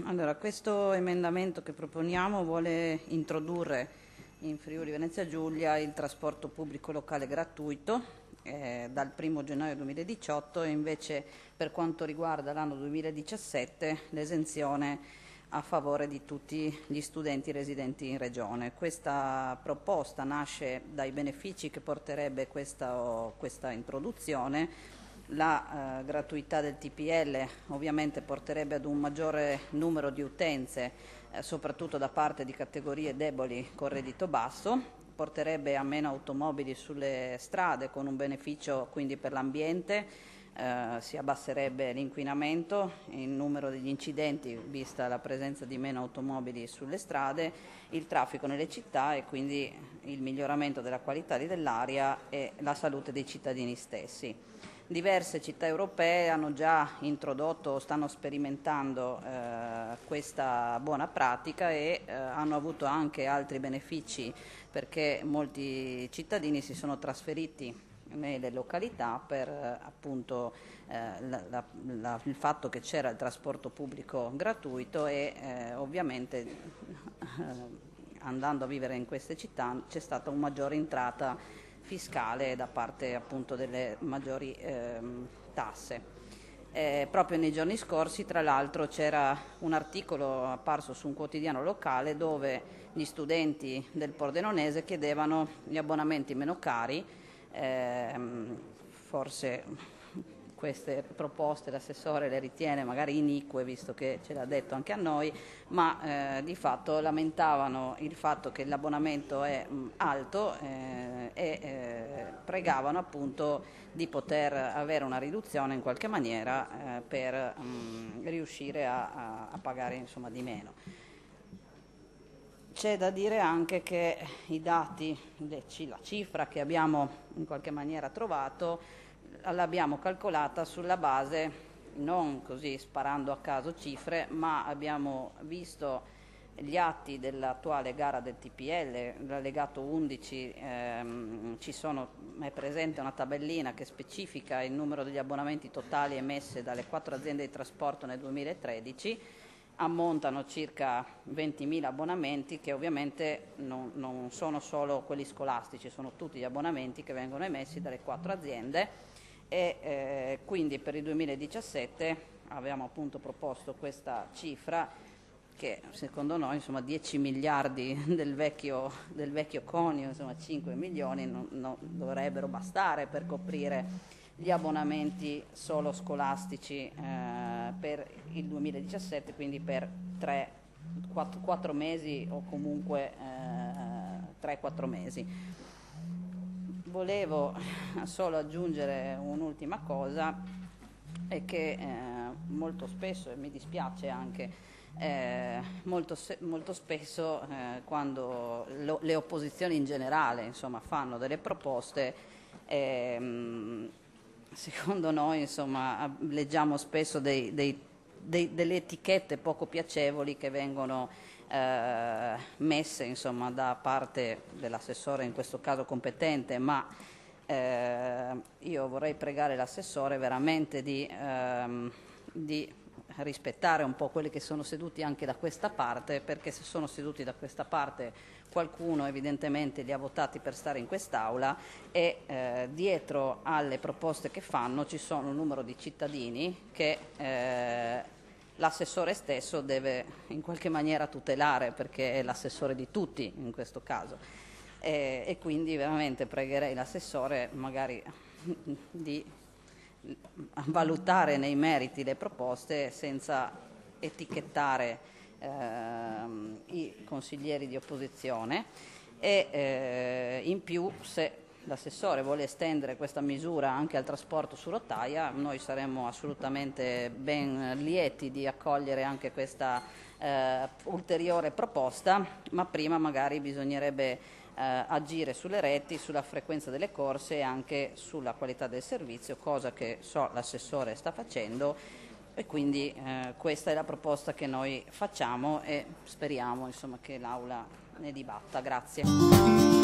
Allora, questo emendamento che proponiamo vuole introdurre in Friuli Venezia Giulia il trasporto pubblico locale gratuito dal 1° gennaio 2018 e invece per quanto riguarda l'anno 2017 l'esenzione a favore di tutti gli studenti residenti in Regione. Questa proposta nasce dai benefici che porterebbe questa introduzione. La gratuità del TPL ovviamente porterebbe ad un maggiore numero di utenze, soprattutto da parte di categorie deboli con reddito basso, porterebbe a meno automobili sulle strade con un beneficio quindi per l'ambiente, si abbasserebbe l'inquinamento, il numero degli incidenti vista la presenza di meno automobili sulle strade, il traffico nelle città e quindi il miglioramento della qualità dell'aria e la salute dei cittadini stessi. Diverse città europee hanno già introdotto o stanno sperimentando questa buona pratica e hanno avuto anche altri benefici perché molti cittadini si sono trasferiti nelle località per appunto il fatto che c'era il trasporto pubblico gratuito e ovviamente andando a vivere in queste città c'è stata una maggiore entrata fiscale da parte appunto delle maggiori tasse. Proprio nei giorni scorsi, tra l'altro, c'era un articolo apparso su un quotidiano locale dove gli studenti del Pordenonese chiedevano gli abbonamenti meno cari, forse queste proposte l'assessore le ritiene magari inique, visto che ce l'ha detto anche a noi, ma di fatto lamentavano il fatto che l'abbonamento è alto e pregavano appunto di poter avere una riduzione in qualche maniera per riuscire a pagare insomma di meno. C'è da dire anche che i dati, la cifra che abbiamo in qualche maniera trovato, l'abbiamo calcolata sulla base, non così sparando a caso cifre, ma abbiamo visto gli atti dell'attuale gara del TPL, l'allegato 11, è presente una tabellina che specifica il numero degli abbonamenti totali emessi dalle 4 aziende di trasporto nel 2013, ammontano circa 20.000 abbonamenti che ovviamente non sono solo quelli scolastici, sono tutti gli abbonamenti che vengono emessi dalle 4 aziende e quindi per il 2017 abbiamo appunto proposto questa cifra che secondo noi insomma 10 miliardi del vecchio conio, insomma 5 milioni non dovrebbero bastare per coprire gli abbonamenti solo scolastici per il 2017, quindi per 4 mesi o comunque 3-4 mesi. Volevo solo aggiungere un'ultima cosa, è che molto spesso, e mi dispiace anche, molto spesso quando le opposizioni in generale insomma, fanno delle proposte, secondo noi insomma, leggiamo spesso delle etichette poco piacevoli che vengono messe insomma, da parte dell'assessore in questo caso competente, ma io vorrei pregare l'assessore veramente di rispettare un po' quelli che sono seduti anche da questa parte, perché se sono seduti da questa parte qualcuno evidentemente li ha votati per stare in quest'Aula e dietro alle proposte che fanno ci sono un numero di cittadini che l'assessore stesso deve in qualche maniera tutelare, perché è l'assessore di tutti in questo caso e quindi veramente pregherei l'assessore magari di valutare nei meriti le proposte senza etichettare i consiglieri di opposizione e in più, se l'assessore vuole estendere questa misura anche al trasporto su rotaia, noi saremmo assolutamente ben lieti di accogliere anche questa ulteriore proposta, ma prima magari bisognerebbe agire sulle reti, sulla frequenza delle corse e anche sulla qualità del servizio, cosa che so l'assessore sta facendo e quindi questa è la proposta che noi facciamo e speriamo insomma, che l'Aula ne dibatta. Grazie.